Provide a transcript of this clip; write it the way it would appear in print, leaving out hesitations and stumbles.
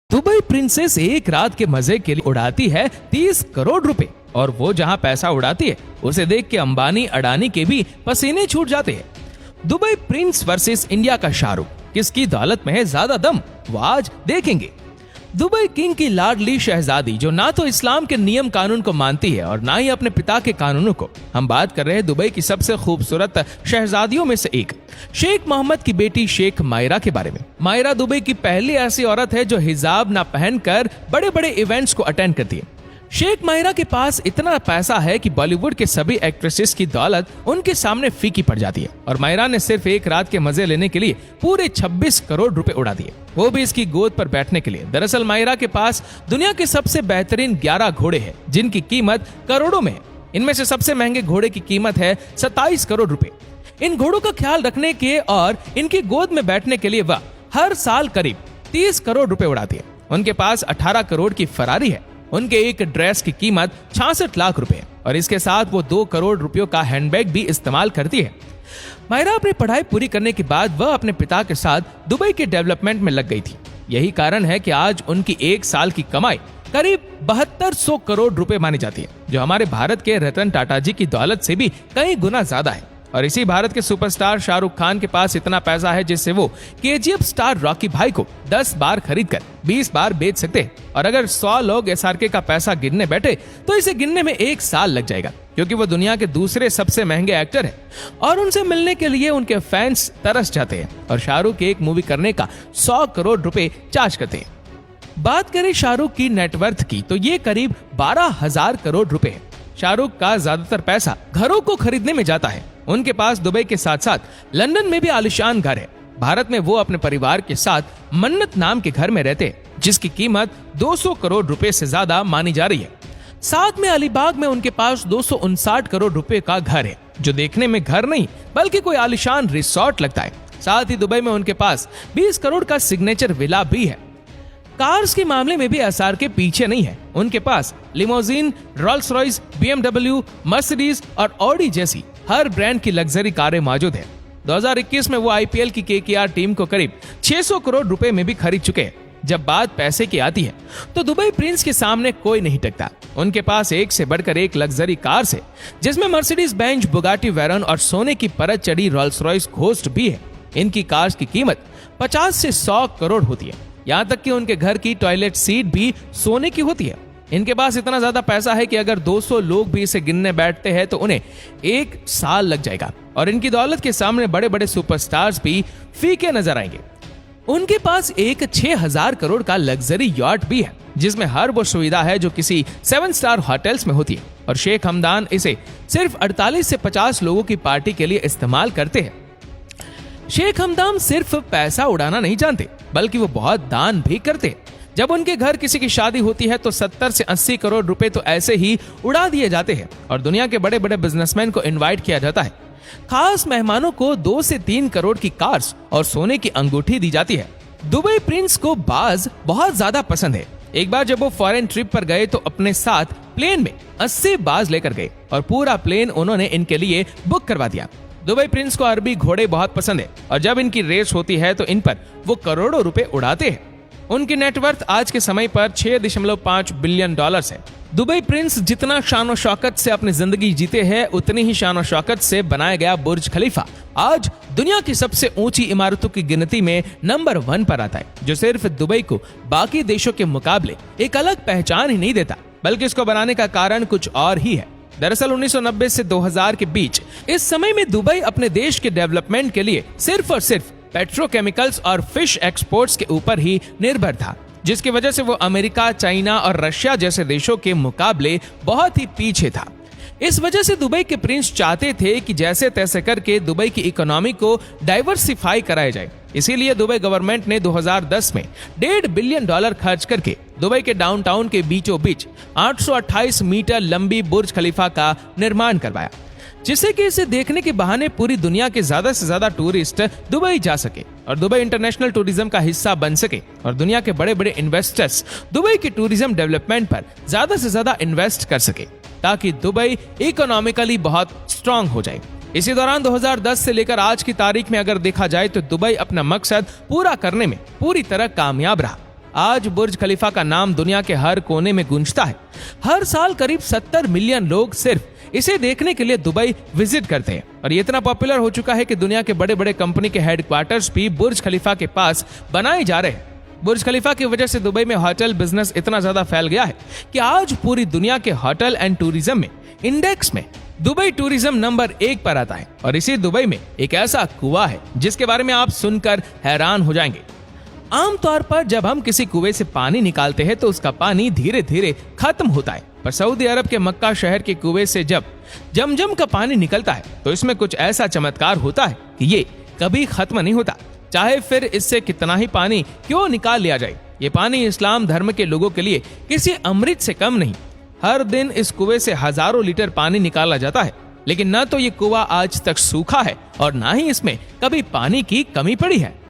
Dubai princess एक रात के मजे के लिए उड़ाती है 30 करोड़ रुपए और वो जहां पैसा उड़ाती है उसे देख के अंबानी अडानी के भी पसीने छूट जाते हैं। दुबई प्रिंस वर्सेस इंडिया का शाहरुख, किसकी दौलत में है ज्यादा दम, वो आज देखेंगे। दुबई किंग की लाडली शहजादी जो ना तो इस्लाम के नियम कानून को मानती है और ना ही अपने पिता के कानूनों को। हम बात कर रहे हैं दुबई की सबसे खूबसूरत शहजादियों में से एक शेख मोहम्मद की बेटी शेख मायरा के बारे में। मायरा दुबई की पहली ऐसी औरत है जो हिजाब ना पहनकर बड़े बड़े इवेंट्स को अटेंड करती है। शेख मायरा के पास इतना पैसा है कि बॉलीवुड के सभी एक्ट्रेसेस की दौलत उनके सामने फीकी पड़ जाती है और मायरा ने सिर्फ एक रात के मजे लेने के लिए पूरे 26 करोड़ रुपए उड़ा दिए, वो भी इसकी गोद पर बैठने के लिए। दरअसल मायरा के पास दुनिया के सबसे बेहतरीन 11 घोड़े हैं जिनकी कीमत करोड़ों में है। इनमें से सबसे महंगे घोड़े की कीमत है 27 करोड़ रुपए। इन घोड़ों का ख्याल रखने के और इनकी गोद में बैठने के लिए वह हर साल करीब 30 करोड़ रुपए उड़ाती है। उनके पास 18 करोड़ की फरारी है। उनके एक ड्रेस की कीमत 66 लाख रुपए और इसके साथ वो 2 करोड़ रुपयों का हैंडबैग भी इस्तेमाल करती है। मायरा अपनी पढ़ाई पूरी करने के बाद वह अपने पिता के साथ दुबई के डेवलपमेंट में लग गई थी। यही कारण है कि आज उनकी एक साल की कमाई करीब 7200 करोड़ रुपए मानी जाती है, जो हमारे भारत के रतन टाटा जी की दौलत से भी कई गुना ज्यादा है। और इसी भारत के सुपरस्टार शाहरुख खान के पास इतना पैसा है जिससे वो केजीएफ स्टार रॉकी भाई को 10 बार खरीदकर 20 बार बेच सकते हैं। और अगर 100 लोग एसआरके का पैसा गिनने बैठे तो इसे गिनने में 1 साल लग जाएगा, क्योंकि वो दुनिया के दूसरे सबसे महंगे एक्टर हैं और उनसे मिलने के लिए उनके फैंस तरस जाते हैं और शाहरुख की एक मूवी करने का 100 करोड़ रुपए चार्ज करते हैं। बात करें शाहरुख की नेटवर्थ की तो ये करीब 12,000 करोड़ रुपए है। शाहरुख का ज्यादातर पैसा घरों को खरीदने में जाता है। उनके पास दुबई के साथ साथ लंदन में भी आलिशान घर है। भारत में वो अपने परिवार के साथ मन्नत नाम के घर में रहते हैं, जिसकी कीमत 200 करोड़ रुपए से ज्यादा मानी जा रही है। साथ में अलीबाग में उनके पास 259 करोड़ रुपए का घर है, जो देखने में घर नहीं बल्कि कोई आलिशान रिसोर्ट लगता है। साथ ही दुबई में उनके पास 20 करोड़ का सिग्नेचर विला भी है। कार्स के मामले में भी एसआर के पीछे नहीं है। उनके पास limousine, Rolls Royce, BMW, Mercedes और ऑडी जैसी हर ब्रांड की लग्जरी कारें मौजूद है। 2021 में वो आईपीएल की केकेआर टीम को करीब 600 करोड़ रुपए में भी खरीद चुके हैं। जब बात पैसे की आती है तो दुबई प्रिंस के सामने कोई नहीं टकता। उनके पास एक से बढ़कर एक लग्जरी कार है, जिसमें मर्सिडीज बेंज, बुगाटी वेरन और सोने की परत चढ़ी रोल्स रॉयस घोस्ट भी है। इनकी कार्स की कीमत 50 से 100 करोड़ होती है। यहाँ तक कि उनके घर की टॉयलेट सीट भी सोने की होती है। इनके पास इतना ज्यादा पैसा है कि अगर 200 लोग भी इसे गिनने बैठते हैं तो उन्हें 1 साल लग जाएगा और इनकी दौलत के सामने बड़े बड़े सुपरस्टार्स भी फीके नजर आएंगे। उनके पास एक 6000 करोड़ का लग्जरी यॉट भी है, जिसमें हर वो सुविधा है जो किसी 7 स्टार होटल्स में होती है। और शेख हमदान इसे सिर्फ 48 से 50 लोगों की पार्टी के लिए इस्तेमाल करते हैं। शेख हमदान सिर्फ पैसा उड़ाना नहीं जानते, बल्कि वो बहुत दान भी करते हैं। जब उनके घर किसी की शादी होती है तो 70 से 80 करोड़ रुपए तो ऐसे ही उड़ा दिए जाते हैं और दुनिया के बड़े बड़े बिजनेसमैन को इनवाइट किया जाता है। खास मेहमानों को 2 से 3 करोड़ की कार्स और सोने की अंगूठी दी जाती है। दुबई प्रिंस को बाज बहुत ज्यादा पसंद है। एक बार जब वो फॉरेन ट्रिप पर गए तो अपने साथ प्लेन में 80 बाज लेकर गए और पूरा प्लेन उन्होंने इनके लिए बुक करवा दिया। दुबई प्रिंस को अरबी घोड़े बहुत पसंद है और जब इनकी रेस होती है तो इन पर वो करोड़ों रुपए उड़ाते हैं। उनकी नेटवर्थ आज के समय पर 6.5 बिलियन डॉलर्स है। दुबई प्रिंस जितना शान और शौकत से अपनी जिंदगी जीते हैं, उतनी ही शान और शौकत से बनाया गया बुर्ज खलीफा आज दुनिया की सबसे ऊंची इमारतों की गिनती में नंबर 1 पर आता है, जो सिर्फ दुबई को बाकी देशों के मुकाबले एक अलग पहचान ही नहीं देता, बल्कि इसको बनाने का कारण कुछ और ही है। दरअसल 1990 से 2000 के बीच इस समय में दुबई अपने देश के डेवलपमेंट के लिए सिर्फ और सिर्फ पेट्रोकेमिकल्स और फिश एक्सपोर्ट्स के ऊपर ही निर्भर था, जिसकी वजह से वो अमेरिका, चाइना और रशिया जैसे देशों के मुकाबले बहुत ही पीछे था। इस वजह से दुबई के प्रिंस चाहते थे कि जैसे तैसे करके दुबई की इकोनॉमी को डाइवर्सिफाई कराया जाए। इसीलिए दुबई गवर्नमेंट ने 2010 में $1.5 बिलियन खर्च करके दुबई के डाउनटाउन के बीचों बीच 828 मीटर लंबी बुर्ज खलीफा का निर्माण करवाया, जिससे कि इसे देखने के बहाने पूरी दुनिया के ज्यादा से ज्यादा टूरिस्ट दुबई जा सके और दुबई इंटरनेशनल टूरिज्म का हिस्सा बन सके और दुनिया के बड़े बड़े इन्वेस्टर्स दुबई के टूरिज्म डेवलपमेंट पर ज्यादा से ज्यादा इन्वेस्ट कर सके, ताकि दुबई इकोनॉमिकली बहुत स्ट्रांग हो जाए। इसी दौरान 2010 से लेकर आज की तारीख में अगर देखा जाए तो दुबई अपना मकसद पूरा करने में पूरी तरह कामयाब रहा। आज बुर्ज खलीफा का नाम दुनिया के हर कोने में गूंजता है। हर साल करीब 70 मिलियन लोग सिर्फ इसे देखने के लिए दुबई विजिट करते हैं और ये इतना पॉपुलर हो चुका है कि दुनिया के बड़े बड़े कंपनी के हेडक्वार्टर्स भी बुर्ज खलीफा के पास बनाए जा रहे हैं। बुर्ज खलीफा की वजह से दुबई में होटल बिजनेस इतना ज्यादा फैल गया है कि आज पूरी दुनिया के होटल एंड टूरिज्म में इंडेक्स में दुबई टूरिज्म नंबर 1 पर आता है। और इसी दुबई में एक ऐसा कुआं है जिसके बारे में आप सुनकर हैरान हो जाएंगे। आमतौर पर जब हम किसी कुएं से पानी निकालते हैं तो उसका पानी धीरे धीरे खत्म होता है, पर सऊदी अरब के मक्का शहर के कुएं से जब जमजम का पानी निकलता है तो इसमें कुछ ऐसा चमत्कार होता है कि ये कभी खत्म नहीं होता, चाहे फिर इससे कितना ही पानी क्यों निकाल लिया जाए। ये पानी इस्लाम धर्म के लोगों के लिए किसी अमृत से कम नहीं। हर दिन इस कुएं से हजारों लीटर पानी निकाला जाता है, लेकिन न तो ये कुआं आज तक सूखा है और ना ही इसमें कभी पानी की कमी पड़ी है।